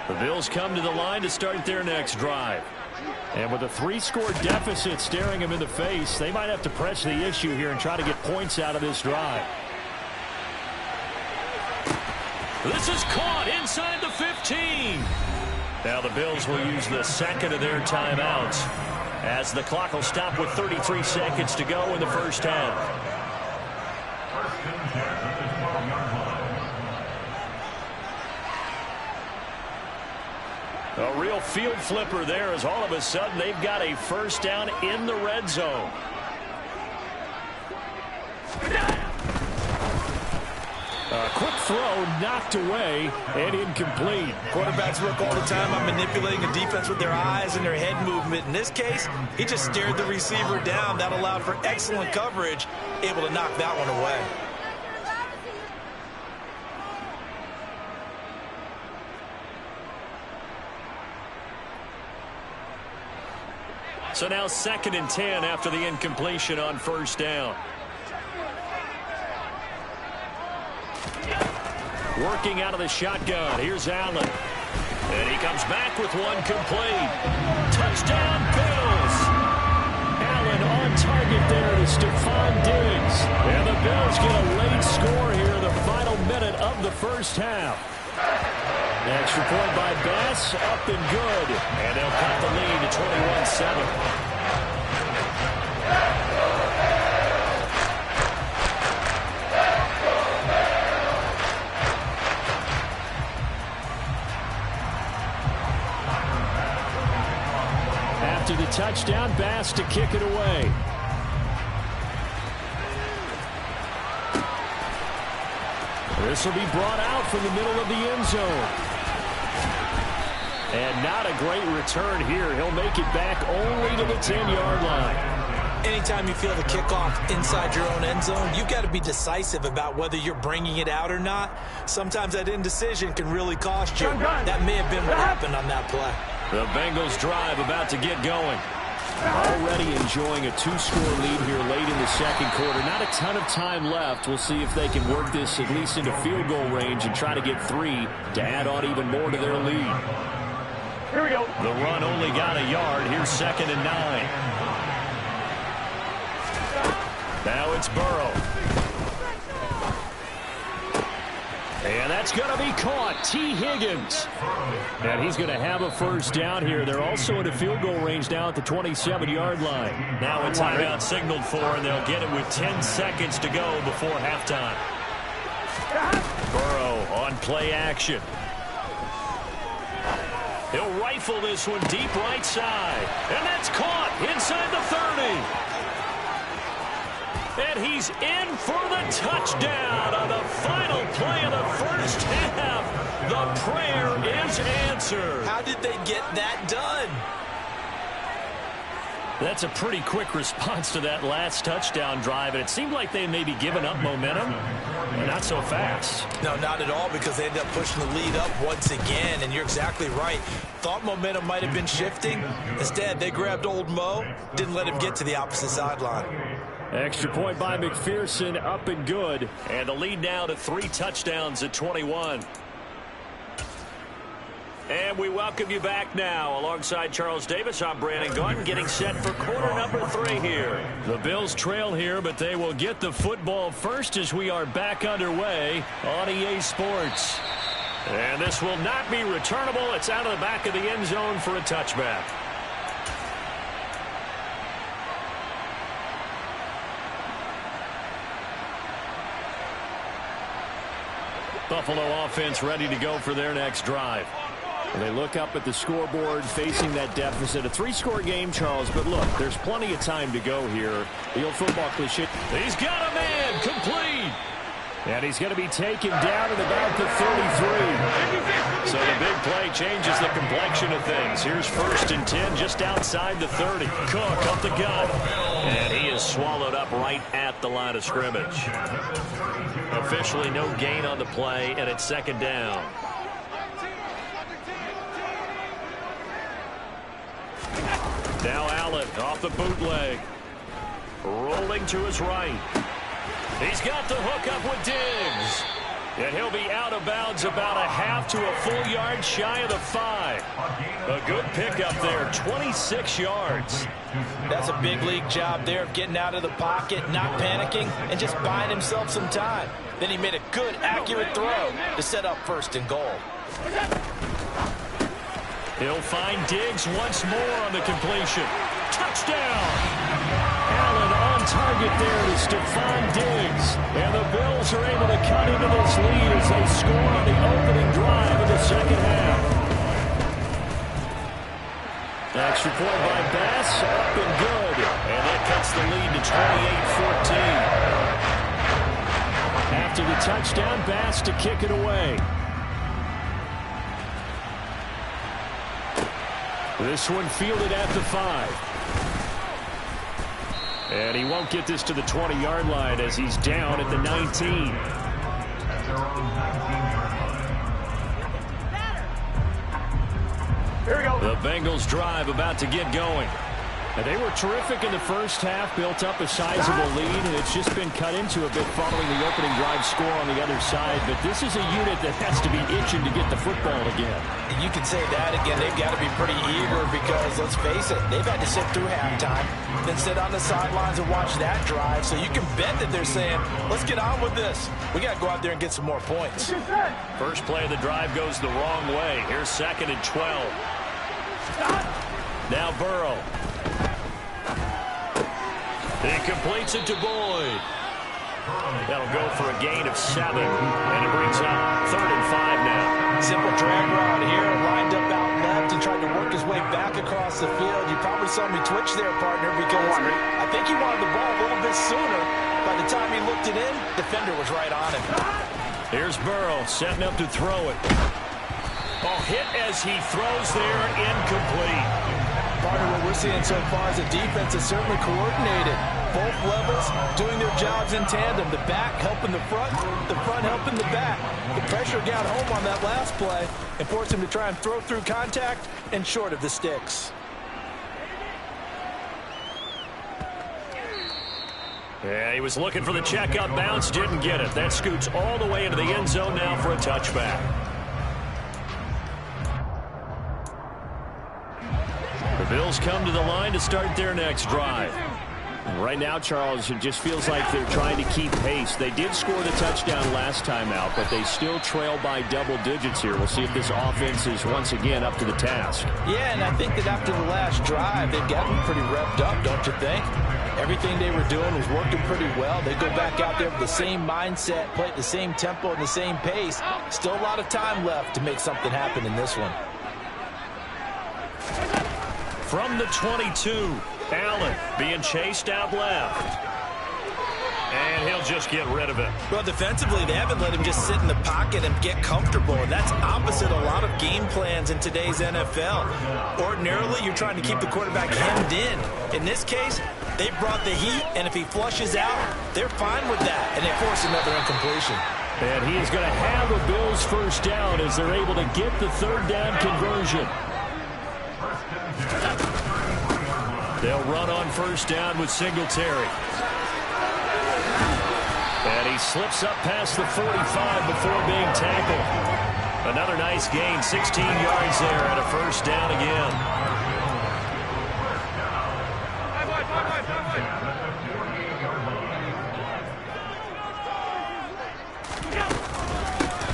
The Bills come to the line to start their next drive. And with a 3-score deficit staring them in the face, they might have to press the issue here and try to get points out of this drive. This is caught inside the 15. Now the Bills will use the second of their timeouts as the clock will stop with 33 seconds to go in the first half. A real field flipper there as all of a sudden they've got a first down in the red zone. A quick throw knocked away and incomplete. Quarterbacks work all the time on manipulating the defense with their eyes and their head movement. In this case, he just stared the receiver down. That allowed for excellent coverage, able to knock that one away. So now 2nd and 10 after the incompletion on first down. Working out of the shotgun. Here's Allen. And he comes back with one complete. Touchdown, Bills. Allen on target there to Stephon Diggs. And the Bills get a late score here in the final minute of the first half. The extra point by Bass, up and good. And they'll cut the lead to 21-7. After the touchdown, Bass to kick it away. This will be brought out from the middle of the end zone. And not a great return here. He'll make it back only to the 10-yard line. Anytime you feel the kickoff inside your own end zone, you've got to be decisive about whether you're bringing it out or not. Sometimes that indecision can really cost you. That may have been what happened on that play. The Bengals drive about to get going. Already enjoying a 2-score lead here late in the second quarter. Not a ton of time left. We'll see if they can work this at least into field goal range and try to get 3 to add on even more to their lead. Here we go. The run only got a yard. Here's 2nd and 9. Now it's Burrow. And that's going to be caught. T. Higgins. And he's going to have a first down here. They're also into field goal range now at the 27-yard line. Now a timeout signaled for, and they'll get it with 10 seconds to go before halftime. Burrow on play action. He'll rifle this one deep right side. And that's caught inside the 30. And he's in for the touchdown on the final play of the first half. The prayer is answered. How did they get that done? That's a pretty quick response to that last touchdown drive, and it seemed like they may be giving up momentum, but not so fast. No, not at all, because they ended up pushing the lead up once again, and you're exactly right. Thought momentum might have been shifting. Instead, they grabbed old Mo, didn't let him get to the opposite sideline. Extra point by McPherson, up and good. And the lead now to 3 touchdowns at 21. And we welcome you back now. Alongside Charles Davis, I'm Brandon Gaudin, getting set for quarter number 3 here. The Bills trail here, but they will get the football first as we are back underway on EA Sports. And this will not be returnable. It's out of the back of the end zone for a touchback. Buffalo offense ready to go for their next drive. They look up at the scoreboard facing that deficit. A 3-score game, Charles, but look, there's plenty of time to go here. The old football cliche. He's got a man, complete. And he's going to be taken down at about the 33. So the big play changes the complexion of things. Here's 1st and 10 just outside the 30. Cook up the gut. And he is swallowed up right at the line of scrimmage. Officially no gain on the play, and it's 2nd down. Now Allen off the bootleg. Rolling to his right. He's got the hook up with Diggs. And he'll be out of bounds about a half to a full yard shy of the 5. A good pickup there, 26 yards. That's a big league job there of getting out of the pocket, not panicking, and just buying himself some time. Then he made a good, accurate throw to set up 1st and goal. He'll find Diggs once more on the completion. Touchdown! Allen on target there to Stephon Diggs. And the Bills are able to cut into this lead as they score on the opening drive of the second half. Extra point by Bass, up and good. And that cuts the lead to 28-14. After the touchdown, Bass to kick it away. This one fielded at the 5. And he won't get this to the 20-yard line as he's down at the 19. Here we go. The Bengals drive about to get going. And they were terrific in the first half, built up a sizable lead, and it's just been cut into a bit following the opening drive score on the other side. But this is a unit that has to be itching to get the football again. You can say that again. They've got to be pretty eager because, let's face it, they've had to sit through halftime, then sit on the sidelines and watch that drive. So you can bet that they're saying, let's get on with this. We got to go out there and get some more points. First play of the drive goes the wrong way. Here's 2nd and 12. Now Burrow. He completes it to Boyd. That'll go for a gain of 7. And it brings up 3rd and 5 now. Simple drag route here, lined up out left and tried to work his way back across the field. You probably saw me twitch there, partner, because I think he wanted the ball a little bit sooner. By the time he looked it in, the defender was right on him. Here's Burrow setting up to throw it. Oh, hit as he throws there, incomplete. Partner, what we're seeing so far is the defense is certainly coordinated. Both levels doing their jobs in tandem. The back helping the front helping the back. The pressure got home on that last play and forced him to try and throw through contact and short of the sticks. Yeah, he was looking for the checkup bounce, didn't get it. That scoots all the way into the end zone now for a touchback. The Bills come to the line to start their next drive. Right now, Charles, it just feels like they're trying to keep pace. They did score the touchdown last time out, but they still trail by double digits here. We'll see if this offense is once again up to the task. Yeah, and I think that after the last drive, they've gotten pretty revved up, don't you think? Everything they were doing was working pretty well. They go back out there with the same mindset, play at the same tempo and the same pace. Still a lot of time left to make something happen in this one. From the 22, Allen being chased out left. And he'll just get rid of it. Well, defensively, they haven't let him just sit in the pocket and get comfortable. And that's opposite a lot of game plans in today's NFL. Ordinarily, you're trying to keep the quarterback hemmed in. In this case, they brought the heat, and if he flushes out, they're fine with that. And they force another incompletion. And he is going to have a Bills first down as they're able to get the third down conversion. They'll run on first down with Singletary. And he slips up past the 45 before being tackled. Another nice gain, 16 yards there and a first down again.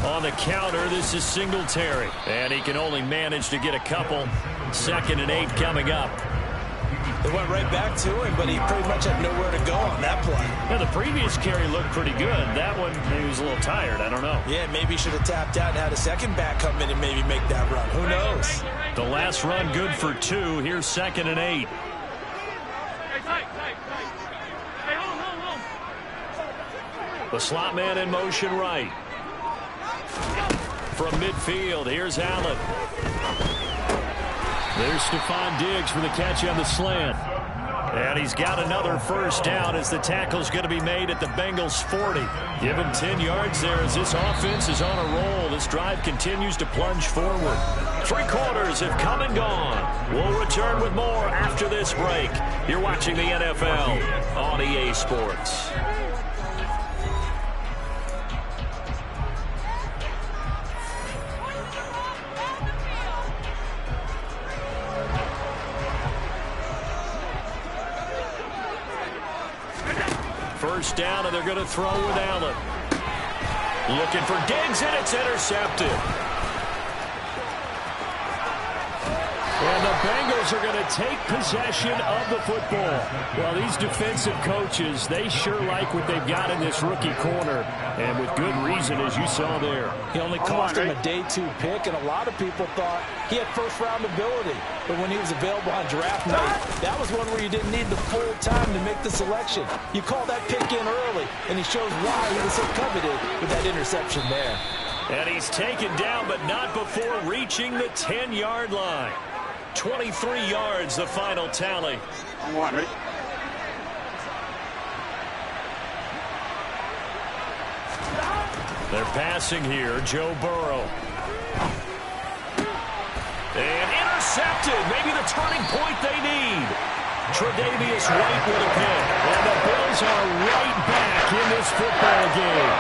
On the counter, this is Singletary. And he can only manage to get a couple. 2nd and 8 coming up. They went right back to him, but he pretty much had nowhere to go on that play. Now, the previous carry looked pretty good. That one, he was a little tired. I don't know. Yeah, maybe he should have tapped out and had a second back come in and maybe make that run. Who knows? The last run good for 2. Here's 2nd and 8. The slot man in motion right. From midfield, here's Allen. There's Stephon Diggs for the catch on the slant. And he's got another first down as the tackle's going to be made at the Bengals 40. Give him 10 yards there as this offense is on a roll. This drive continues to plunge forward. 3 quarters have come and gone. We'll return with more after this break. You're watching the NFL on EA Sports. first down, and they're going to throw with Allen. Looking for Diggs, and it's intercepted. And the Bengals are going to take possession of the football. Well, these defensive coaches, they sure like what they've got in this rookie corner, and with good reason, as you saw there. He only cost him a day 2 pick, and a lot of people thought he had first-round ability. But when he was available on draft night, that was one where you didn't need the full time to make the selection. You call that pick in early, and he shows why he was so coveted with that interception there. And he's taken down, but not before reaching the 10-yard line. 23 yards, the final tally. Ready? They're passing here. Joe Burrow. And intercepted. Maybe the turning point they need. Tre'Davious White with a pick. And the Bills are right back in this football game.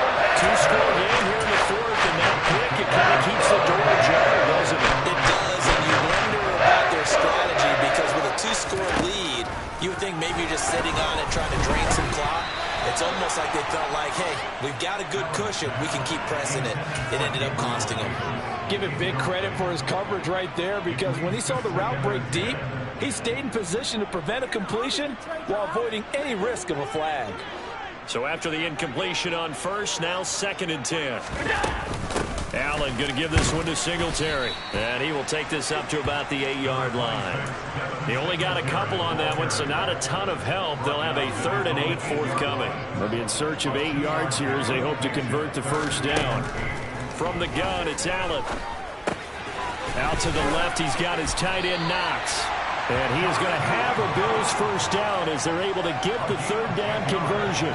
2-score game here in the fourth, and that pick, it kind of keeps the door ajar, doesn't it? It does, and you wonder about their strategy, because with a 2-score lead, you would think maybe you're just sitting on it trying to drain some clock. It's almost like they felt like, hey, we've got a good cushion. We can keep pressing it. It ended up costing him. Give him big credit for his coverage right there, because when he saw the route break deep, he stayed in position to prevent a completion while avoiding any risk of a flag. So after the incompletion on first, now 2nd and 10. Allen going to give this one to Singletary. And he will take this up to about the 8-yard line. They only got a couple on that one, so not a ton of help. They'll have a 3rd and 8 forthcoming. They'll be in search of 8 yards here as they hope to convert the first down. From the gun, it's Allen. Out to the left, he's got his tight end Knox. And he is going to have a Bills first down as they're able to get the 3rd down conversion.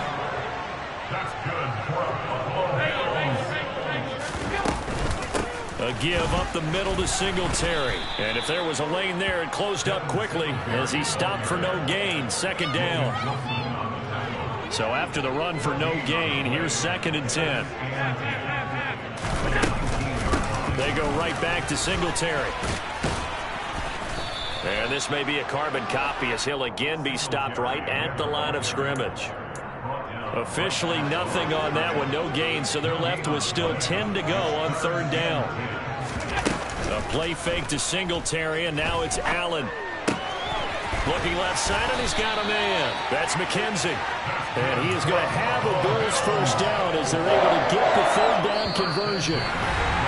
A give up the middle to Singletary. And if there was a lane there, it closed up quickly as he stopped for no gain. 2nd down. So after the run for no gain, here's 2nd and 10. They go right back to Singletary. And this may be a carbon copy as he'll again be stopped right at the line of scrimmage. Officially nothing on that one, no gain, so they're left with still 10 to go on 3rd down. A play fake to Singletary, and now it's Allen. Looking left side, and he's got a man. That's McKenzie. And he is going to have a Bills first down as they're able to get the 3rd down conversion.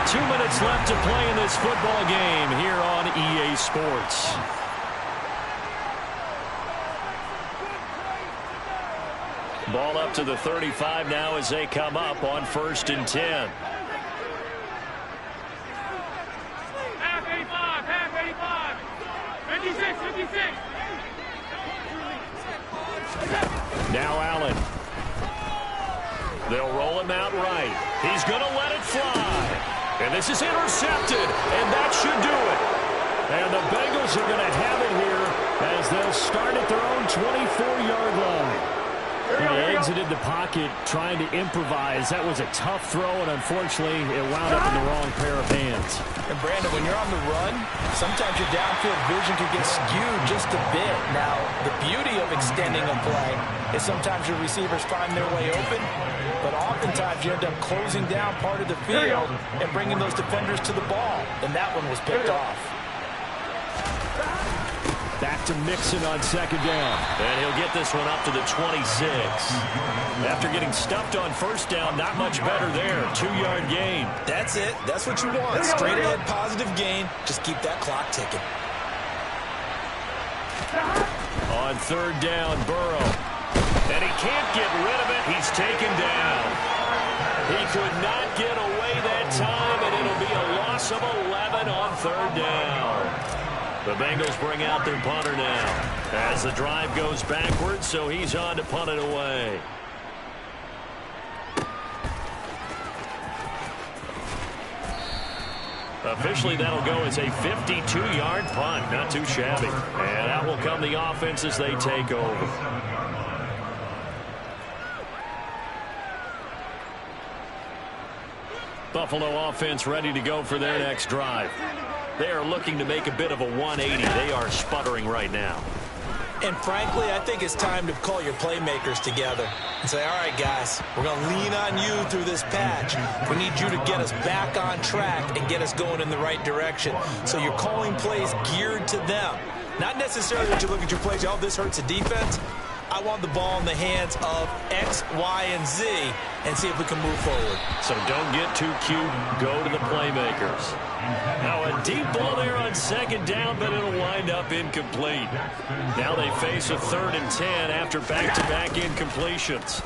2 minutes left to play in this football game here on EA Sports. Ball up to the 35 now as they come up on 1st and 10. Half 85. 56. Now Allen. They'll roll him out right. He's going to let it fly. And this is intercepted, and that should do it. And the Bengals are going to have it here as they'll start at their own 24-yard line. They exited the pocket trying to improvise. That was a tough throw, and unfortunately, it wound up in the wrong pair of hands. And Brandon, when you're on the run, sometimes your downfield vision can get skewed just a bit. Now, the beauty of extending a play is sometimes your receivers find their way open, but oftentimes you end up closing down part of the field and bringing those defenders to the ball, and that one was picked off. Back to Mixon on 2nd down. And he'll get this one up to the 26. After getting stuffed on 1st down, not much better there. 2-yard gain. That's it. That's what you want. Straight ahead positive gain. Just keep that clock ticking. On 3rd down, Burrow. And he can't get rid of it. He's taken down. He could not get away that time, and it'll be a loss of 11 on 3rd down. The Bengals bring out their punter now as the drive goes backwards, so he's on to punt it away. Officially, that'll go as a 52-yard punt. Not too shabby. And that will come the offense as they take over. Buffalo offense ready to go for their next drive. They are looking to make a bit of a 180. They are sputtering right now. And frankly, I think it's time to call your playmakers together and say, all right, guys, we're going to lean on you through this patch. We need you to get us back on track and get us going in the right direction. So you're calling plays geared to them. Not necessarily that you look at your plays, oh, this hurts the defense. I want the ball in the hands of X, Y, and Z and see if we can move forward. So don't get too cute. Go to the playmakers. Now a deep ball there on second down, but it'll wind up incomplete. Now they face a 3rd and 10 after back-to-back incompletions.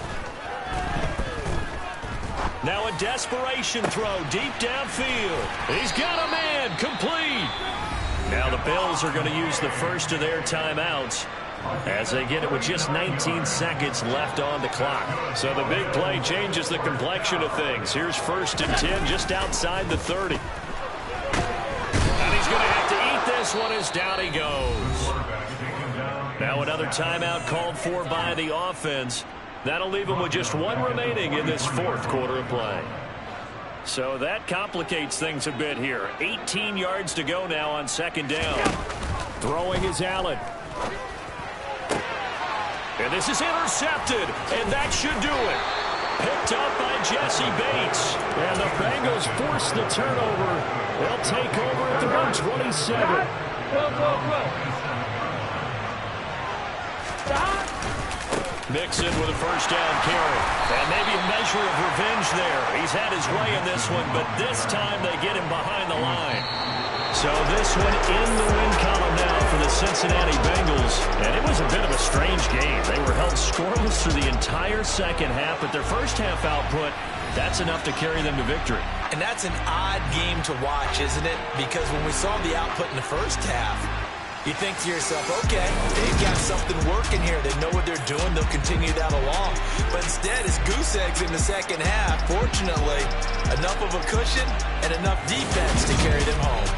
Now a desperation throw deep downfield. He's got a man, complete. Now the Bills are going to use the first of their timeouts as they get it with just 19 seconds left on the clock. So the big play changes the complexion of things. Here's 1st and 10 just outside the 30. And he's going to have to eat this one as down he goes. Now another timeout called for by the offense. That'll leave him with just 1 remaining in this 4th quarter of play. So that complicates things a bit here. 18 yards to go now on 2nd down. Throwing is Allen. And this is intercepted, and that should do it. Picked up by Jesse Bates. And the Bengals force the turnover. They'll take over at their own 27. Mixon with a 1st down carry. And maybe a measure of revenge there. He's had his way in this one, but this time they get him behind the line. So this one in the win column now for the Cincinnati Bengals. And it was a bit of a strange game. They were held scoreless through the entire second half, but their first half output, that's enough to carry them to victory. And that's an odd game to watch, isn't it? Because when we saw the output in the first half, you think to yourself, okay, they've got something working here. They know what they're doing. They'll continue that along. But instead, it's goose eggs in the second half. Fortunately, enough of a cushion and enough defense to carry them home.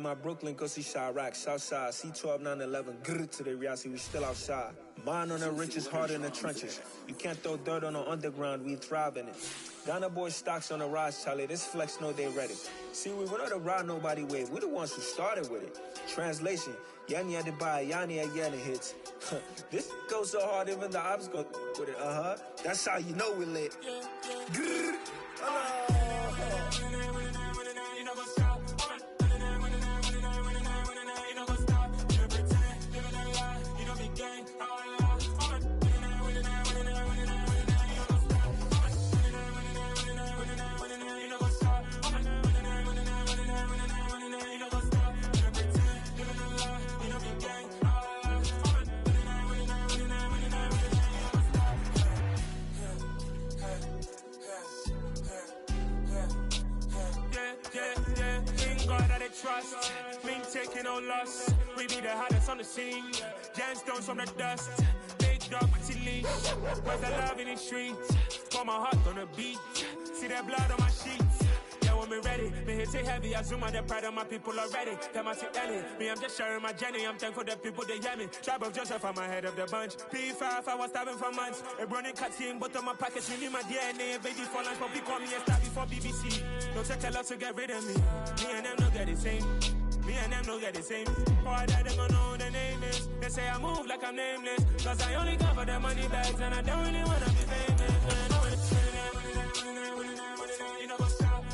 My Brooklyn, go see Chirac, Southside, C12, 911, grr to the reality, we still outside. Mine on the richest, heart in the trenches. You can't throw dirt on the underground, we thrive in it. Ghana boys stocks on the rise, Charlie, this flex know they ready. See, we went on the ride nobody wave, we the ones who started with it. Translation, Yanni had to buy, Yanni had Yanni hits. This goes so hard, even the ops go with it, That's how you know we lit. Grr, trust, been taking no loss. We be the hottest on the scene. Gemstones from the dust. Big dog with your leash. Where's the love in the streets? Pour my heart on the beat. See that blood on my sheets. Yeah, when me ready, me hit it heavy. I zoom on the pride of my people already. Them I see Ellie. Me, I'm just sharing my journey. I'm thankful the people they hear me. Tribe of Joseph, I'm ahead of the bunch. P5, I was starving for months. A running cut team, but on my package, me my DNA. Baby for lunch, but we call me a star before BBC. Don't take a lot to get rid of me. Me and them don't get the same. Me and them don't get the same. Boy, that they gon' know the name is. They say I move like I'm nameless. Cause I only come for the money bags and I don't really wanna be famous. You know what's up?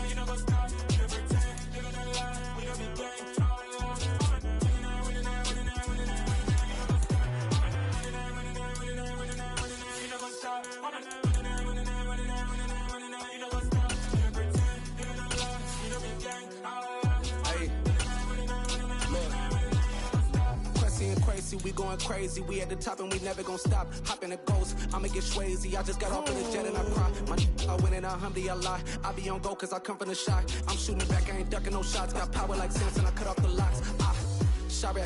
You know what's up? We don't be gang. You know what's up? We going crazy, we at the top and we never gonna stop. Hopping a ghost, I'ma get swayzy. I just got off in the jet and I cry. I win in alhamdulillah. I be on go cause I come from the shot. I'm shooting back, I ain't ducking no shots. Got power like Samson, I cut off the locks. Well, the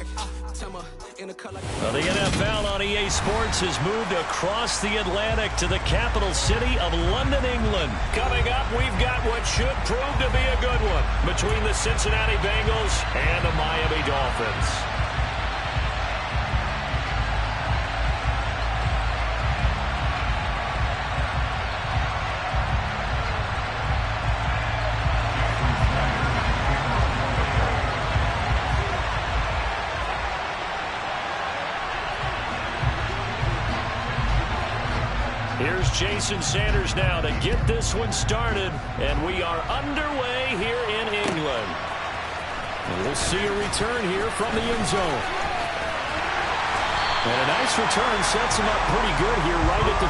NFL on EA Sports has moved across the Atlantic to the capital city of London, England. Coming up, we've got what should prove to be a good one between the Cincinnati Bengals and the Miami Dolphins. Here's Jason Sanders now to get this one started, and we are underway here in England. And we'll see a return here from the end zone. And a nice return sets him up pretty good here right at the...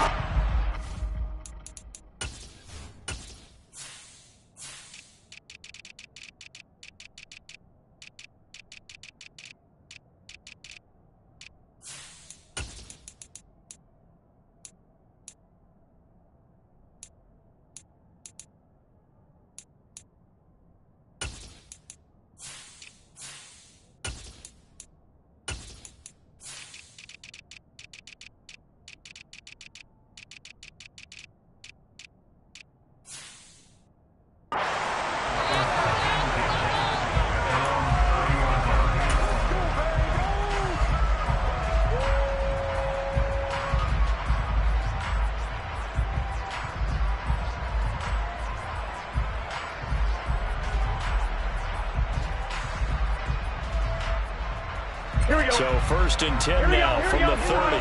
So 1st and 10 now from the 30.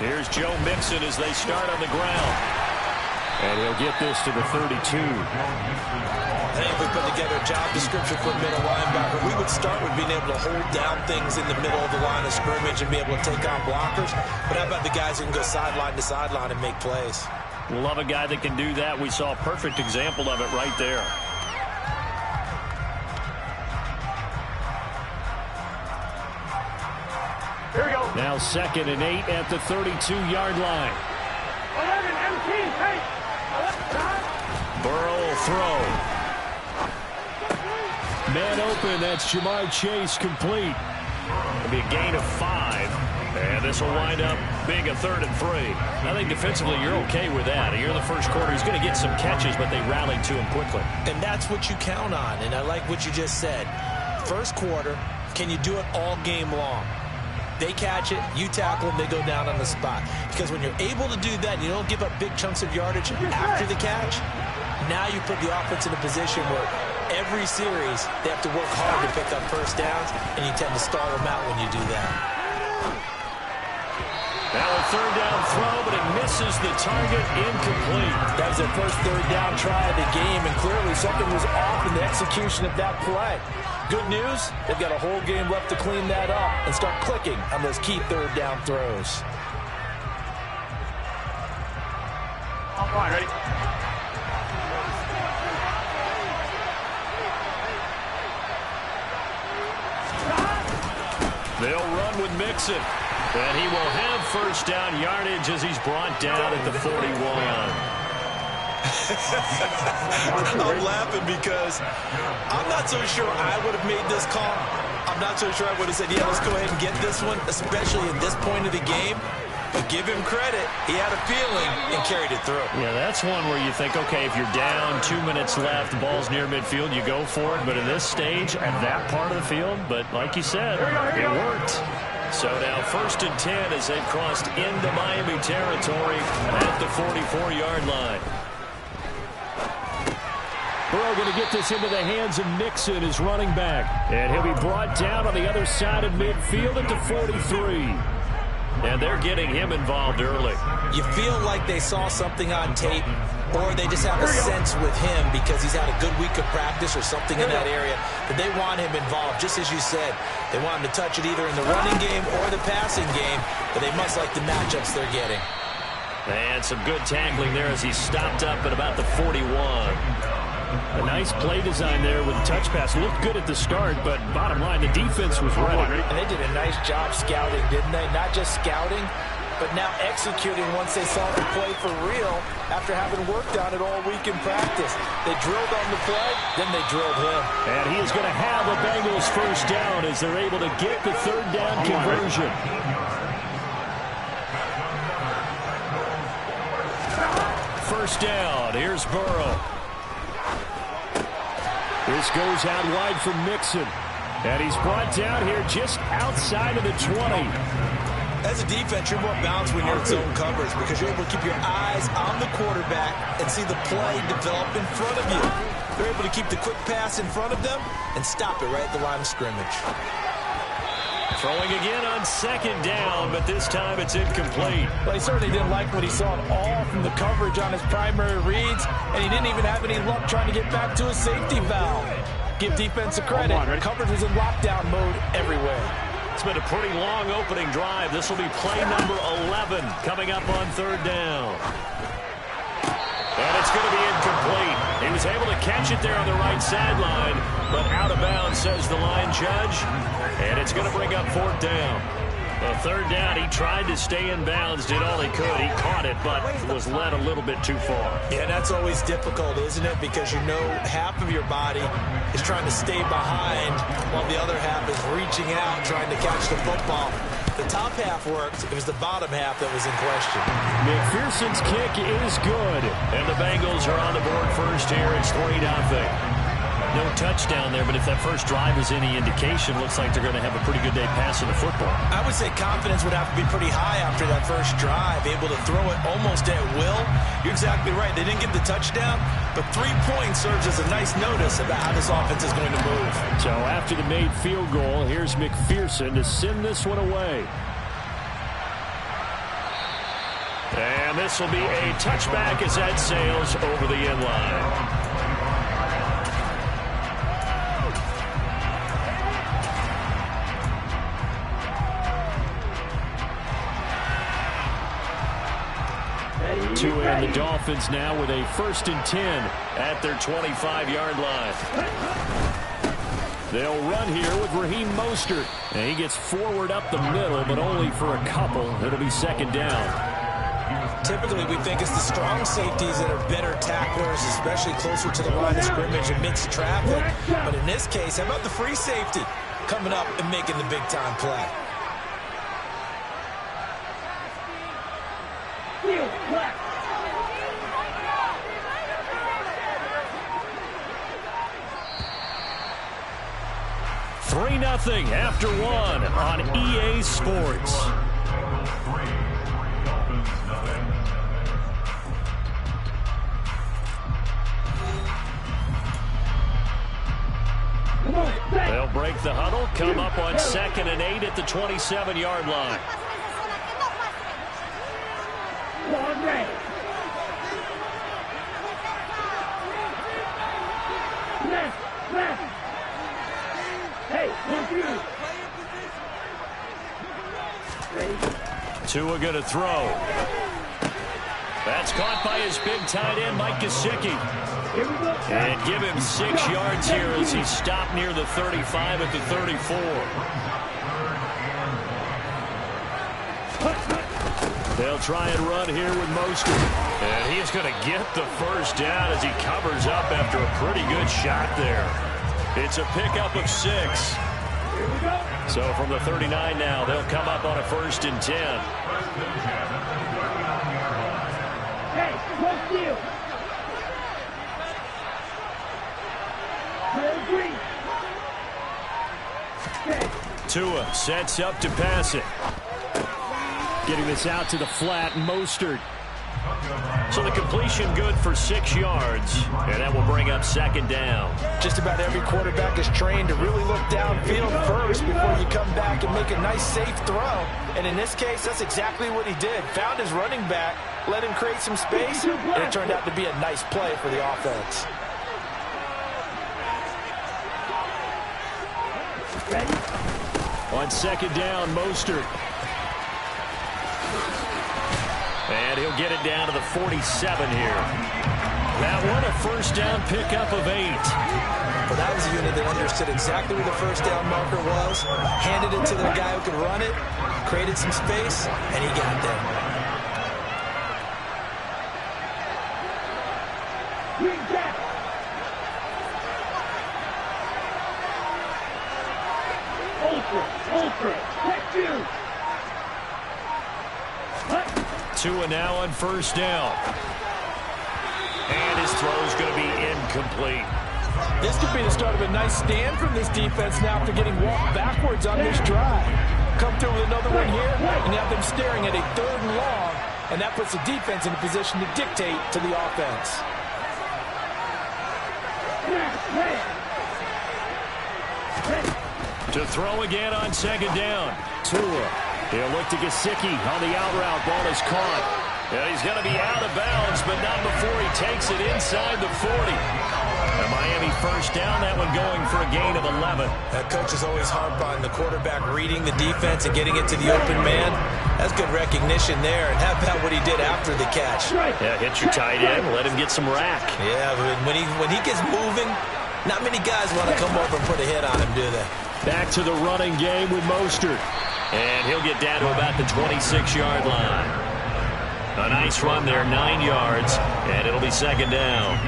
Here's Joe Mixon as they start on the ground. And he'll get this to the 32. I think if we put together a job description for a middle linebacker, we would start with being able to hold down things in the middle of the line of scrimmage and be able to take on blockers. But how about the guys who can go sideline to sideline and make plays? We'll love a guy that can do that. We saw a perfect example of it right there. Here we go. Now 2nd and 8 at the 32-yard line. 11, MT, hey. Burrow will throw. Man open, that's Jamar Chase complete. It'll be a gain of 5. And this will wind up being a 3rd and 3. I think defensively you're okay with that. Here in the first quarter, he's going to get some catches, but they rallied to him quickly. And that's what you count on, and I like what you just said. First quarter, can you do it all game long? They catch it, you tackle them, they go down on the spot. Because when you're able to do that, you don't give up big chunks of yardage after the catch, now you put the offense in a position where every series they have to work hard to pick up first downs, and you tend to stall them out when you do that. Now a 3rd down throw, but it misses the target, incomplete. That was their first 3rd down try of the game, and clearly something was off in the execution of that play. Good news, they've got a whole game left to clean that up and start clicking on those key 3rd down throws. All right, ready? They'll run with Mixon. And he will have first down yardage as he's brought down at the 41. I'm laughing because I'm not so sure I would have made this call. I'm not so sure I would have said, yeah, let's go ahead and get this one, especially at this point of the game. But give him credit. He had a feeling and carried it through. Yeah, that's one where you think, okay, if you're down, 2 minutes left, the ball's near midfield, you go for it. But in this stage, at that part of the field, but like you said, it worked. So now 1st and 10 as they've crossed into Miami territory at the 44-yard line. Burrow going to get this into the hands of Mixon, his running back. And he'll be brought down on the other side of midfield at the 43. And they're getting him involved early. You feel like they saw something on tape, or they just have a sense with him because he's had a good week of practice or something in that area that they want him involved. Just as you said, they want him to touch it either in the running game or the passing game, but they must like the matchups they're getting. And some good tackling there as he stopped up at about the 41. A nice play design there with the touch pass. Looked good at the start, but bottom line, the defense was ready. And they did a nice job scouting, didn't they? Not just scouting, but now executing once they saw the play for real after having worked on it all week in practice. They drilled on the play, then they drilled him. And he is going to have a Bengals first down as they're able to get the third down conversion. First down. Here's Burrow. This goes out wide for Mixon. And he's brought down here just outside of the 20. As a defense, you're more balanced when you're in zone coverage because you're able to keep your eyes on the quarterback and see the play develop in front of you. They're able to keep the quick pass in front of them and stop it right at the line of scrimmage. Throwing again on second down, but this time it's incomplete. Well, he certainly didn't like what he saw at all from the coverage on his primary reads, and he didn't even have any luck trying to get back to his safety valve. Give defense a credit. Coverage was in lockdown mode everywhere. It's been a pretty long opening drive. This will be play number 11 coming up on third down. And it's going to be incomplete. He was able to catch it there on the right sideline, but out of bounds, says the line judge. And it's going to bring up fourth down. Well, third down, he tried to stay in bounds, did all he could. He caught it, but was led a little bit too far. Yeah, that's always difficult, isn't it? Because you know half of your body is trying to stay behind while the other half is reaching out, trying to catch the football. The top half worked. It was the bottom half that was in question. McPherson's kick is good. And the Bengals are on the board first here. It's 3-0. No touchdown there, but if that first drive is any indication, looks like they're going to have a pretty good day passing the football. I would say confidence would have to be pretty high after that first drive, able to throw it almost at will. You're exactly right. They didn't get the touchdown, but 3 points serves as a nice notice about how this offense is going to move. So after the made field goal, here's McPherson to send this one away. And this will be a touchback as that sails over the end line. And the Dolphins now with a 1st and 10 at their 25-yard line. They'll run here with Raheem Mostert. And he gets forward up the middle, but only for a couple. It'll be second down. Typically, we think it's the strong safeties that are better tacklers, especially closer to the line of scrimmage amidst traffic. But in this case, how about the free safety coming up and making the big-time play? Nothing after one on EA Sports. They'll break the huddle, come up on 2nd and 8 at the 27-yard line. Tua going to throw. That's caught by his big tight end, Mike Gesicki. And give him 6 yards here as he stopped near the 35 at the 34. They'll try and run here with Mostert. And he's going to get the first down as he covers up after a pretty good shot there. It's a pickup of 6. So from the 39 now, they'll come up on a 1st and 10. Hey, what's you? Tua sets up to pass it. Getting this out to the flat, Mostert. So the completion good for 6 yards, and that will bring up 2nd down. Just about every quarterback is trained to really look downfield first before you come back and make a nice, safe throw. And in this case, that's exactly what he did. Found his running back, let him create some space, and it turned out to be a nice play for the offense. On 2nd down, Mostert. And he'll get it down to the 47 here. Now that one, a first down pickup of 8. Well, that was a unit that understood exactly where the first down marker was, handed it to the guy who could run it, created some space, and he got there. Ultra, check you. Tua now on first down. And his throw's going to be incomplete. This could be the start of a nice stand from this defense now after getting walked backwards on this drive. Come through with another one here, and you have them staring at a 3rd and long, and that puts the defense in a position to dictate to the offense. To throw again on 2nd down. Tua. He'll look to Gesicki on the out route. Ball is caught. And he's going to be out of bounds, but not before he takes it inside the 40. A Miami first down, that one going for a gain of 11. That coach is always harp on the quarterback reading the defense and getting it to the open man. That's good recognition there. And how about what he did after the catch? Yeah, hit your tight end, let him get some rack. Yeah, but when he gets moving, not many guys want to come over and put a hit on him, do they? Back to the running game with Mostert. And he'll get down to about the 26-yard line. A nice run there, 9 yards, and it'll be 2nd down.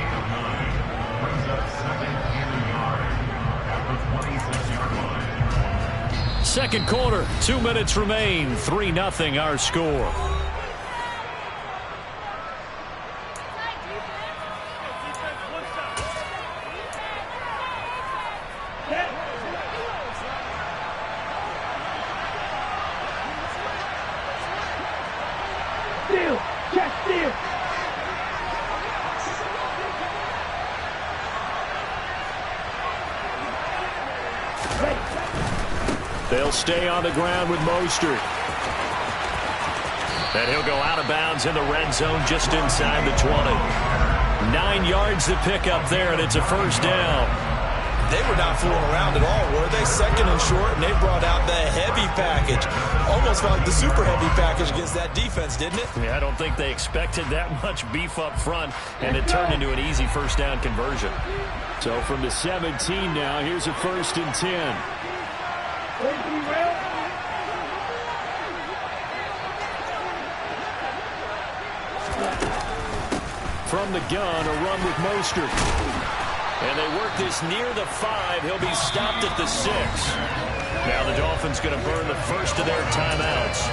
Second quarter, 2 minutes remain, 3-0 our score. They'll stay on the ground with Mostert. And he'll go out of bounds in the red zone just inside the 20. 9 yards to pick up there, and it's a first down. They were not fooling around at all, were they? 2nd and short, and they brought out the heavy package. Almost felt like the super heavy package against that defense, didn't it? Yeah, I don't think they expected that much beef up front, and it turned into an easy first down conversion. So from the 17 now, here's a 1st and 10. From the gun, a run with Mostert. And they work this near the 5. He'll be stopped at the 6. Now the Dolphins going to burn the first of their timeouts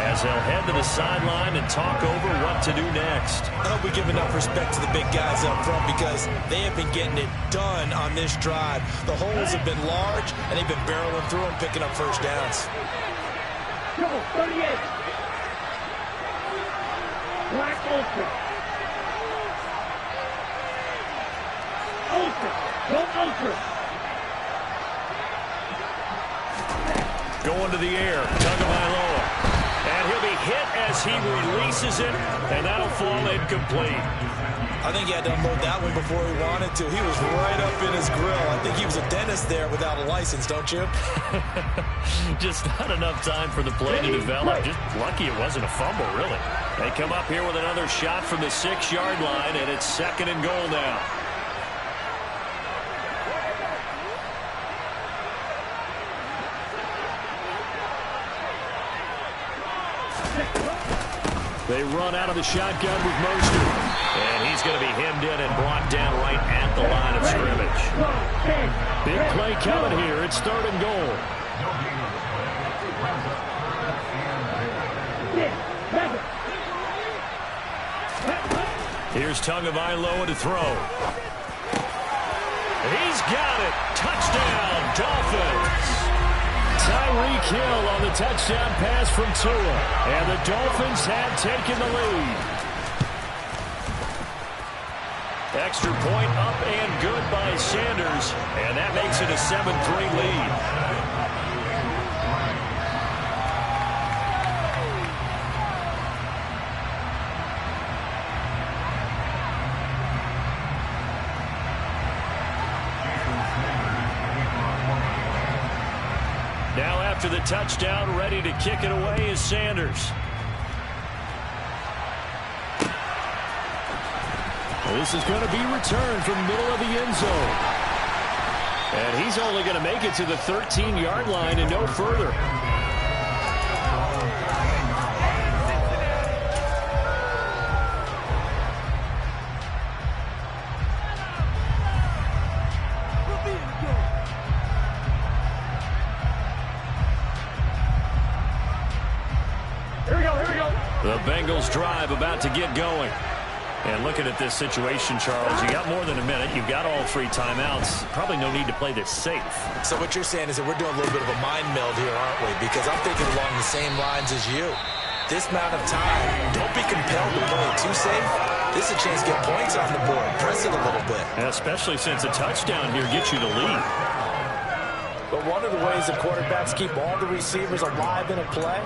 as they'll head to the sideline and talk over what to do next. I hope we give enough respect to the big guys up front because they have been getting it done on this drive. The holes have been large, and they've been barreling through them, picking up first downs. Go, 38. Black Ultra. Ultra. Go Ultra. Going to the air. Tagovailoa. And he'll be hit as he releases it, and that'll fall incomplete. I think he had to unload that one before he wanted to. He was right up in his grill. I think he was a dentist there without a license, don't you? Just not enough time for the play to develop. Just lucky it wasn't a fumble, really. They come up here with another shot from the 6-yard line, and it's 2nd and goal now. They run out of the shotgun with Mostert. And he's going to be hemmed in and brought down right at the line of scrimmage. Big play coming here. It's 3rd and goal. Here's Tagovailoa to throw. He's got it. Touchdown, Dolphins. Tyreek Hill on the touchdown pass from Tua. And the Dolphins have taken the lead. Extra point up and good by Sanders. And that makes it a 7-3 lead. Now after the touchdown, ready to kick it away is Sanders. This is going to be returned from the middle of the end zone. And he's only going to make it to the 13-yard line and no further. The Bengals drive about to get going. And looking at this situation, Charles, you got more than a minute. You've got all 3 timeouts. Probably no need to play this safe. So what you're saying is that we're doing a little bit of a mind meld here, aren't we? Because I'm thinking along the same lines as you. This amount of time, don't be compelled to play it too safe. This is a chance to get points on the board. Press it a little bit. Yeah, especially since a touchdown here gets you the lead. But one of the ways the quarterbacks keep all the receivers alive in a play,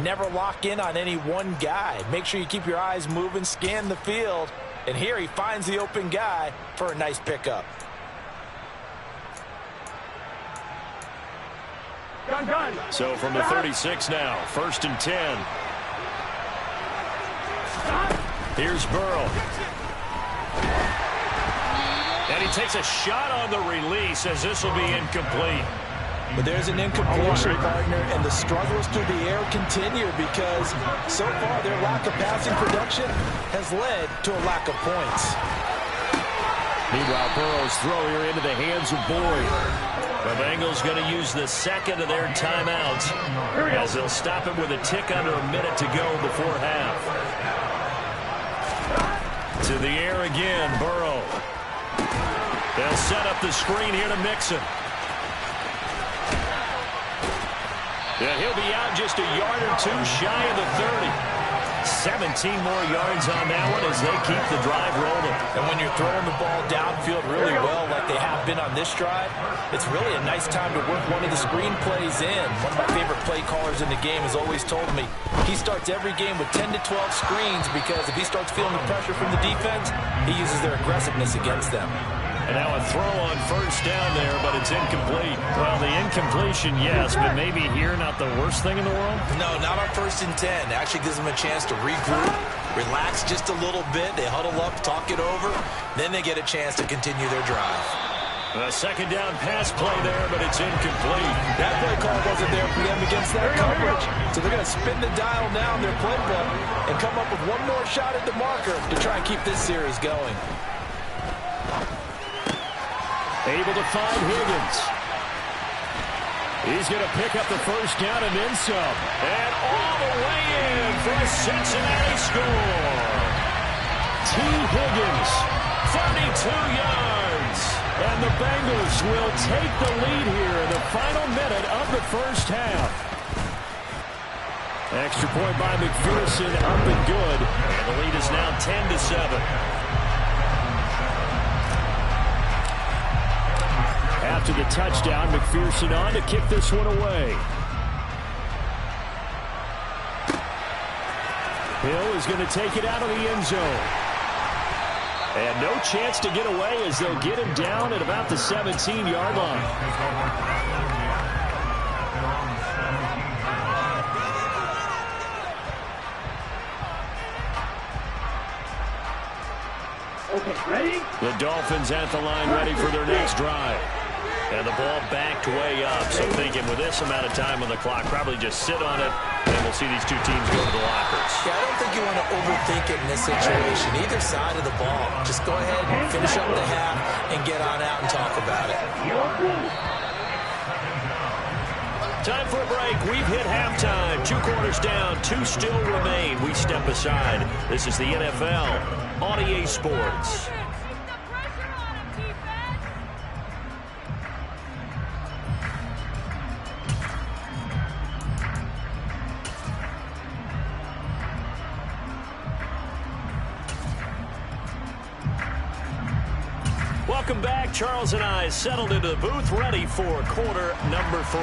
never lock in on any one guy. Make sure you keep your eyes moving, scan the field. And here he finds the open guy for a nice pickup. So from the 36 now, 1st and 10. Here's Burrow. And he takes a shot on the release as this will be incomplete. But there's an incompletion, partner, and the struggles through the air continue because so far their lack of passing production has led to a lack of points. Meanwhile, Burrow's throw here into the hands of Boyd. The Bengals going to use the second of their timeouts as they'll stop it with a tick under a minute to go before half. To the air again, Burrow. They'll set up the screen here to Mixon. Yeah, he'll be out just a yard or 2 shy of the 30. 17 more yards on that one as they keep the drive rolling. And when you're throwing the ball downfield really well like they have been on this drive, it's really a nice time to work one of the screen plays in. One of my favorite play callers in the game has always told me he starts every game with 10 to 12 screens because if he starts feeling the pressure from the defense, he uses their aggressiveness against them. And now a throw on 1st down there, but it's incomplete. Well, the incompletion, yes, but maybe here not the worst thing in the world? No, not on 1st and 10. It actually gives them a chance to regroup, relax just a little bit. They huddle up, talk it over. Then they get a chance to continue their drive. A 2nd down pass play there, but it's incomplete. That play call wasn't there for them against that coverage. So they're going to spin the dial now in their playbook and come up with one more shot at the marker to try and keep this series going. Able to find Higgins. He's going to pick up the 1st down and then some. And all the way in for a Cincinnati score. T. Higgins, 32 yards. And the Bengals will take the lead here in the final minute of the 1st half. Extra point by McPherson, up and good. And the lead is now 10-7. After the touchdown, McPherson on to kick this one away. Hill is going to take it out of the end zone. And no chance to get away as they'll get him down at about the 17-yard line. Okay, ready? The Dolphins at the line ready for their next drive. And the ball backed way up. So thinking with this amount of time on the clock, probably just sit on it, and we'll see these two teams go to the lockers. Yeah, I don't think you want to overthink it in this situation. Either side of the ball. Just go ahead and finish up the half and get on out and talk about it. Time for a break. We've hit halftime. 2 quarters down. 2 still remain. We step aside. This is the NFL on EA Sports. Welcome back. Charles and I settled into the booth, ready for quarter number 3.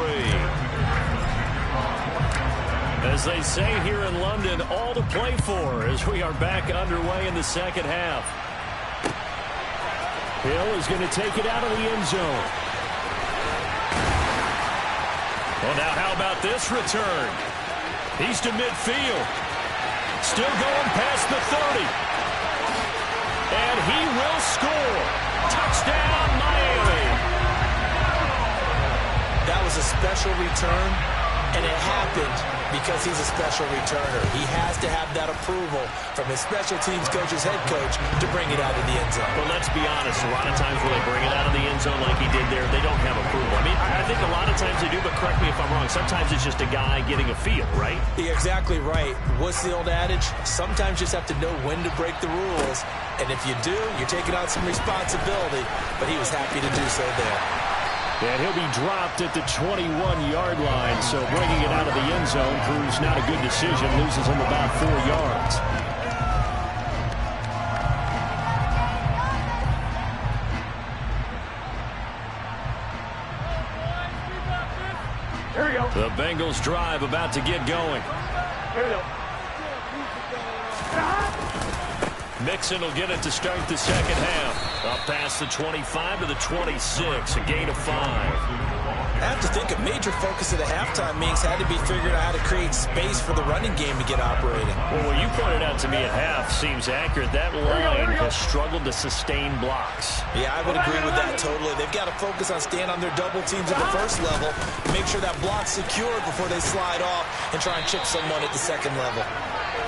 As they say here in London, all to play for as we are back underway in the 2nd half. Hill is going to take it out of the end zone. Well, now how about this return? He's to midfield. Still going past the 30. And he will score. Touchdown, Miami. That was a special return, and it happened because he's a special returner. He has to have that approval from his special teams coach's head coach to bring it out of the end zone. But let's be honest, a lot of times when they bring it out of the end zone like he did there, they don't have approval. I mean, I think a lot of times they do, but correct me if I'm wrong. Sometimes it's just a guy getting a feel, right? You're exactly right. What's the old adage? Sometimes you just have to know when to break the rules. And if you do, you're taking on some responsibility. But he was happy to do so there. And he'll be dropped at the 21-yard line. So bringing it out of the end zone proves not a good decision. Loses him about 4 yards. Here we go. The Bengals drive about to get going. Here we go. Mixon will get it to start the second half. Up past the 25 to the 26, a gain of 5. I have to think a major focus of the halftime meetings had to be figuring out how to create space for the running game to get operating. Well, what you pointed out to me at half seems accurate. That line has struggled to sustain blocks. Yeah, I would agree with that totally. They've got to focus on staying on their double teams at the first level, make sure that block's secured before they slide off and try and chip someone at the second level.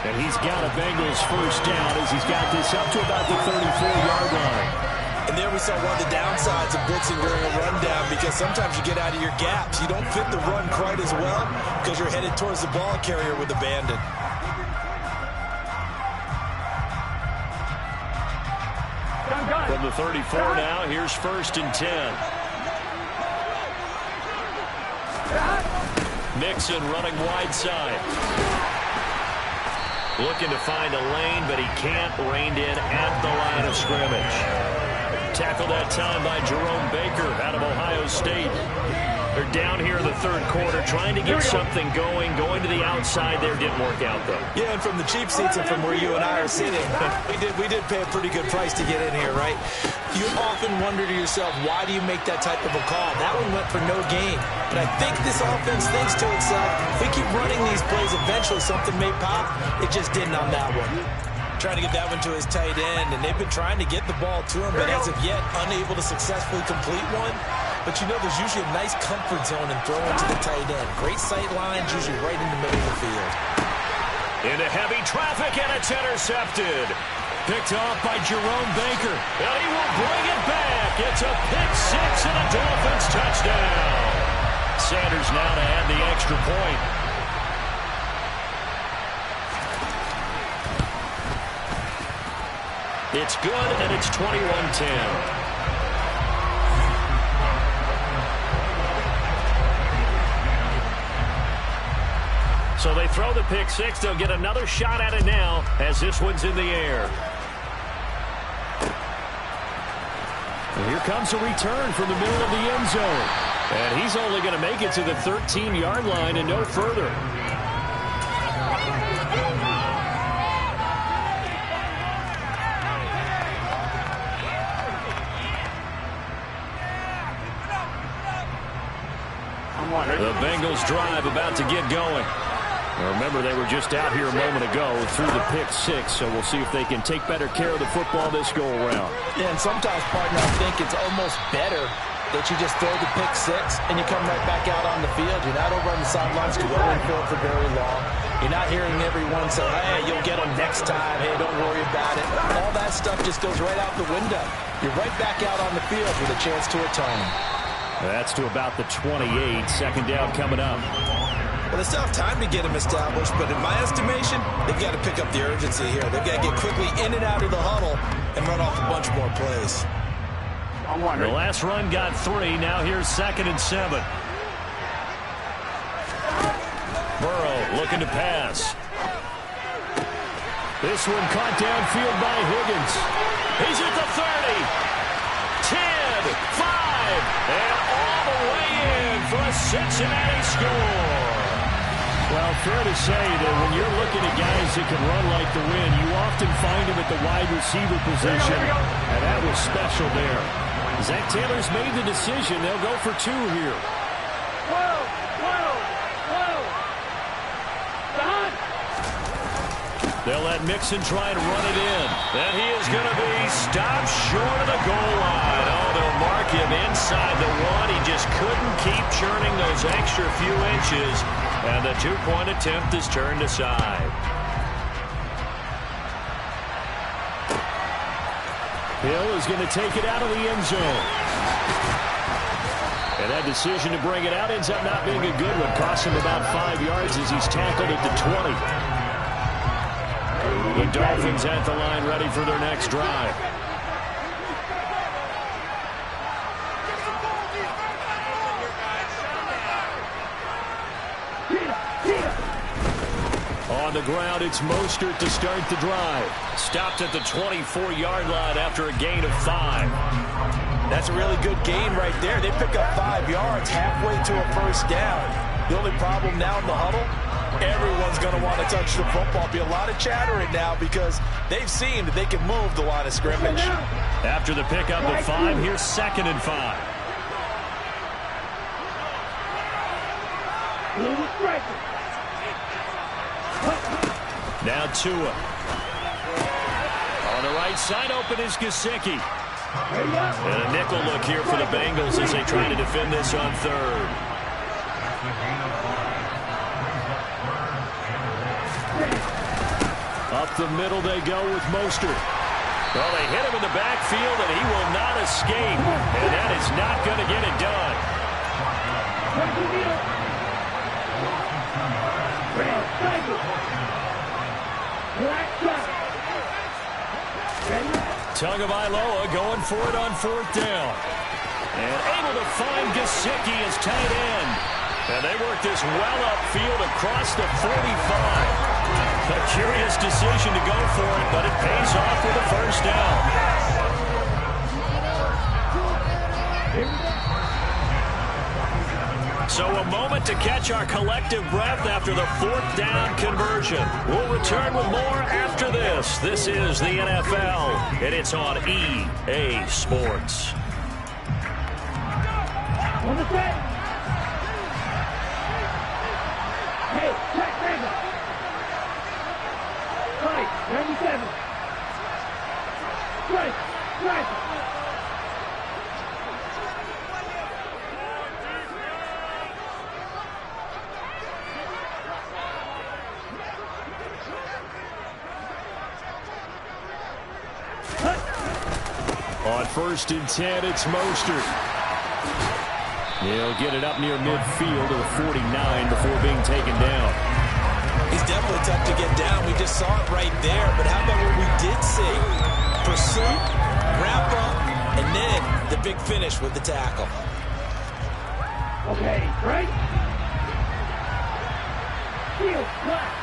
And he's got a Bengals first down as he's got this up to about the 34-yard line. And there we saw one of the downsides of blitzing during a rundown, because sometimes you get out of your gaps. You don't fit the run quite as well because you're headed towards the ball carrier with abandon. From the 34 now, here's 1st and 10. Mixon running wide side. Looking to find a lane, but he can't. Reined in at the line of scrimmage. Tackled that time by Jerome Baker out of Ohio State. They're down here in the third quarter, trying to get something going. Going to the outside there didn't work out, though. Yeah, and from the cheap seats and from where you and I are sitting, we did pay a pretty good price to get in here, right? You often wonder to yourself, why do you make that type of a call? That one went for no gain. But I think this offense thinks to itself, if we keep running these plays, eventually something may pop. It just didn't on that one. Trying to get that one to his tight end, and they've been trying to get the ball to him, but as of yet, unable to successfully complete one. But you know there's usually a nice comfort zone in throwing to the tight end. Great sight lines, usually right in the middle of the field. Into heavy traffic, and it's intercepted. Picked off by Jerome Baker. And he will bring it back. It's a pick six and a Dolphins touchdown. Sanders now to add the extra point. It's good, and it's 21-10. So they throw the pick six. They'll get another shot at it now as this one's in the air. And here comes a return from the middle of the end zone. And he's only going to make it to the 13-yard line and no further. The Bengals drive about to get going. Now remember, they were just out here a moment ago through the pick six, so we'll see if they can take better care of the football this go-around. Yeah, and sometimes, partner, I think it's almost better that you just throw the pick six and you come right back out on the field. You're not over on the sidelines dwelling for very long. You're not hearing everyone say, hey, you'll get them next time. Hey, don't worry about it. All that stuff just goes right out the window. You're right back out on the field with a chance to atone. That's to about the 28. Second down coming up. Well, they still have time to get him established, but in my estimation, they've got to pick up the urgency here. They've got to get quickly in and out of the huddle and run off a bunch more plays. The last run got 3. Now here's 2nd and 7. Burrow looking to pass. This one caught downfield by Higgins. He's at the 30. 10, 5. And all the way in for a Cincinnati score. Well, fair to say that when you're looking at guys that can run like the wind, you often find them at the wide receiver position, and that was special there. Zach Taylor's made the decision. They'll go for 2 here. 12. They'll let Mixon try and run it in. And he is going to be stopped short of the goal line. Oh, they'll mark him inside the one. He just couldn't keep churning those extra few inches. And the two-point attempt is turned aside. Hill is going to take it out of the end zone. And that decision to bring it out ends up not being a good one. Costs him about 5 yards as he's tackled at the 20. The Dolphins at the line ready for their next drive. On the ground, it's Mostert to start the drive. Stopped at the 24-yard line after a gain of 5. That's a really good gain right there. They pick up 5 yards halfway to a first down. The only problem now in the huddle, everyone's going to want to touch the football. Be a lot of chattering now because they've seen that they can move the line of scrimmage. After the pickup of 5, here's 2nd and 5. Now Tua. On the right side, open is Gesicki. And a nickel look here for the Bengals as they try to defend this on 3rd. Up the middle they go with Mostert. Well, they hit him in the backfield, and he will not escape. And that is not going to get it done. Tagovailoa going for it on 4th down. And able to find Gesicki as tight end. And they work this well upfield across the 45. A curious decision to go for it, but it pays off with a first down. So a moment to catch our collective breath after the 4th down conversion. We'll return with more after this. This is the NFL, and it's on EA Sports. On the set. Hey, check, Ranger. Right, 97. Strike, strike. On 1st and 10, it's Mostert. He'll get it up near midfield to the 49 before being taken down. He's definitely tough to get down. We just saw it right there. But how about what we did see? Pursuit, wrap up, and then the big finish with the tackle. Okay, right? Field, left.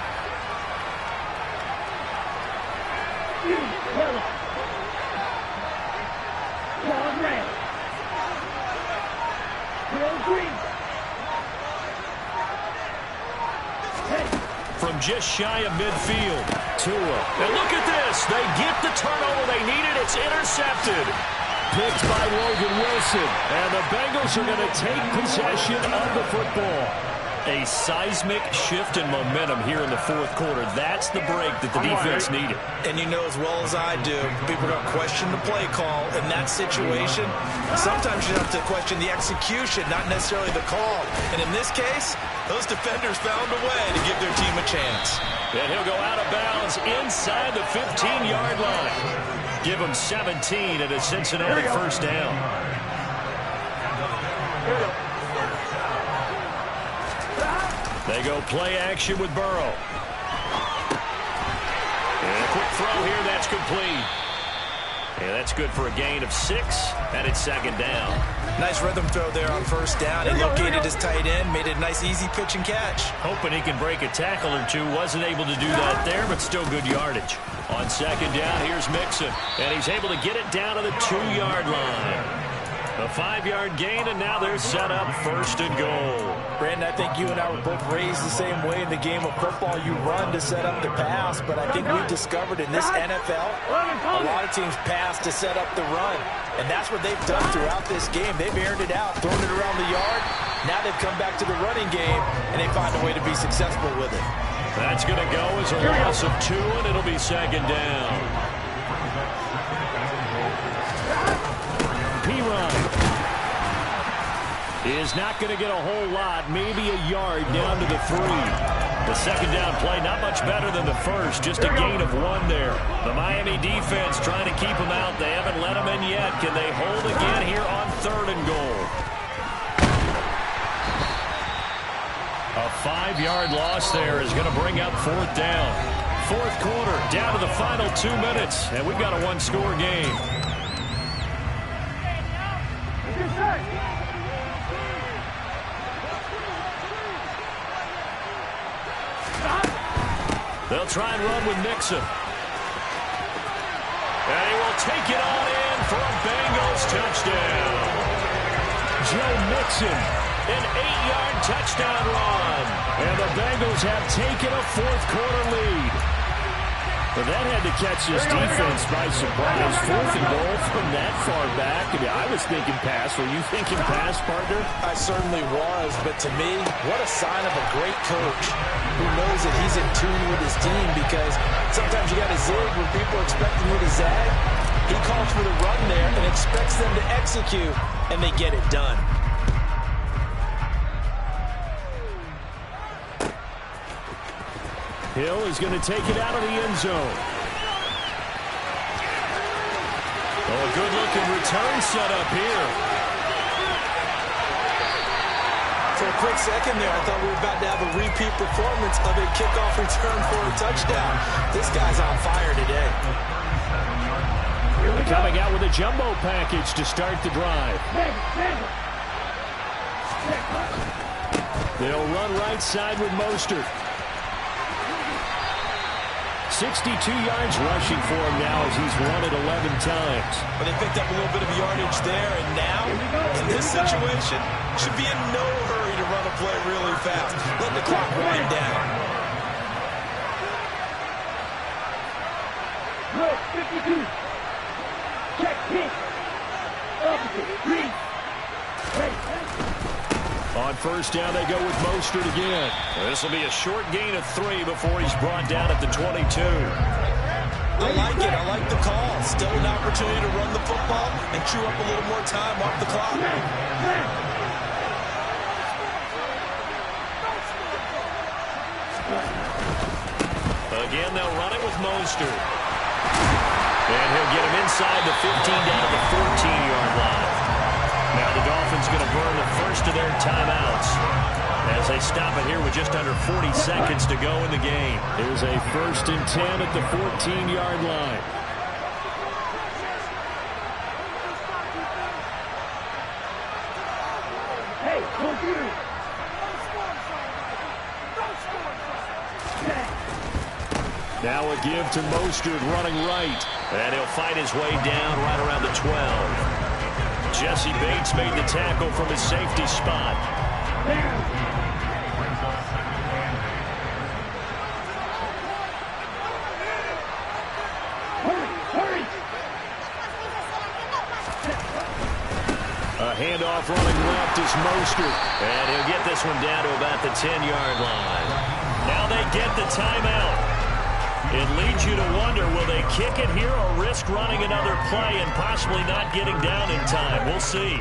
Field, yellow. Ball red. Field green. Hey. From just shy of midfield, Tua. And look at this. They get the turnover they needed. It's intercepted. Picked by Logan Wilson. And the Bengals are going to take possession of the football. A seismic shift in momentum here in the 4th quarter. That's the break that the defense needed. And you know as well as I do, people are going to question the play call in that situation. Sometimes you have to question the execution, not necessarily the call. And in this case, those defenders found a way to give their team a chance. And he'll go out of bounds inside the 15-yard line. Give him 17 at a Cincinnati first down. They go play action with Burrow. And a quick throw here, that's complete. And that's good for a gain of 6, and it's 2nd down. Nice rhythm throw there on 1st down. He located his tight end, made it a nice easy pitch and catch. Hoping he can break a tackle or two. Wasn't able to do that there, but still good yardage. On 2nd down, here's Mixon. And he's able to get it down to the 2-yard line. A 5-yard gain, and now they're set up 1st and goal. Brandon, I think you and I were both raised the same way in the game of football. You run to set up the pass, but I think we've discovered in this NFL, a lot of teams pass to set up the run. And that's what they've done throughout this game. They've aired it out, thrown it around the yard. Now they've come back to the running game, and they find a way to be successful with it. That's going to go as a loss of 2, and it'll be second down. Perine is not going to get a whole lot, maybe a yard down to the 3. The second down play, not much better than the first, just a gain of 1 there. The Miami defense trying to keep them out. They haven't let them in yet. Can they hold again here on 3rd and goal? A 5-yard loss there is going to bring up 4th down. 4th quarter, down to the final 2 minutes, and we've got a 1-score game. They'll try and run with Mixon. And he will take it on in for a Bengals touchdown. Joe Mixon, an 8-yard touchdown run. And the Bengals have taken a 4th quarter lead. But that had to catch his defense by surprise. 4th and goal from that far back. I mean, I was thinking pass. Were you thinking pass, partner? I certainly was, but to me, what a sign of a great coach who knows that he's in tune with his team, because sometimes you got to zig when people are expecting you to zag. He calls for the run there and expects them to execute, and they get it done. Hill is going to take it out of the end zone. Oh, a good-looking return set up here. For a quick second there, I thought we were about to have a repeat performance of a kickoff return for a touchdown. This guy's on fire today. Coming out with a jumbo package to start the drive. They'll run right side with Mostert. 62 yards rushing for him now as he's run it 11 times. But they picked up a little bit of yardage there, and now, in this situation, should be in no hurry to run a play really fast. Let the clock wind down. Good, 52. Check pitch. Opposite, 3. On 1st down, they go with Mostert again. This will be a short gain of 3 before he's brought down at the 22. I like it. I like the call. Still an opportunity to run the football and chew up a little more time off the clock. Again, they'll run it with Mostert. And he'll get him inside the 15 down to the 14-yard line. Now the Dolphins going to burn the first of their timeouts as they stop it here with just under 40 seconds to go in the game. Here's a 1st and 10 at the 14-yard line. Hey, go through. Now a give to Mostert running right. And he'll fight his way down right around the 12. Jesse Bates made the tackle from his safety spot. Hurry. A handoff running left is Mostert. And he'll get this one down to about the 10-yard line. Now they get the timeout. It leads you to wonder, will they kick it here or risk running another play and possibly not getting down in time? We'll see.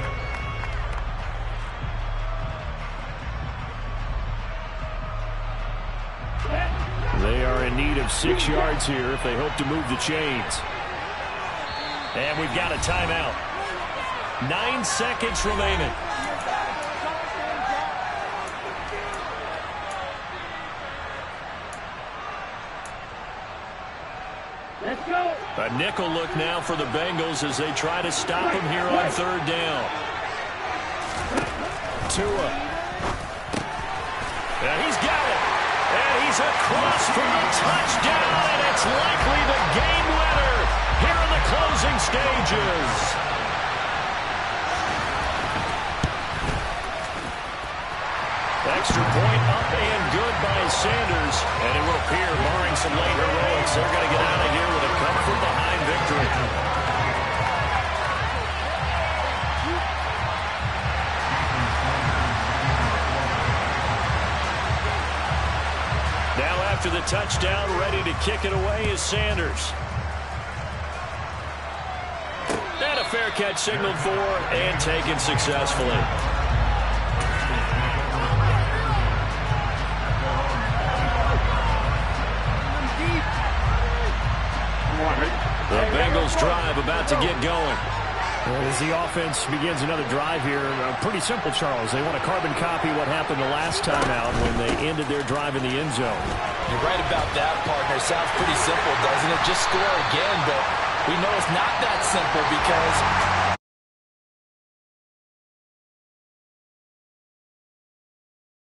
They are in need of 6 yards here if they hope to move the chains. And we've got a timeout. 9 seconds remaining. Let's go. A nickel look now for the Bengals as they try to stop him here on 3rd down. Tua. And he's got it. And he's across for the touchdown, and it's likely the game winner here in the closing stages. Extra point up and good by Sanders. And it will appear, barring some late heroics, they're going to get out of here with a come-from-behind victory. Now after after the touchdown, ready to kick it away is Sanders. And a fair catch signaled for and taken successfully. The Bengals drive about to get going. As the offense begins another drive here, pretty simple, Charles. They want to carbon copy what happened the last time out when they ended their drive in the end zone. You're right about that, partner. Sounds pretty simple, doesn't it? Just score again, but we know it's not that simple because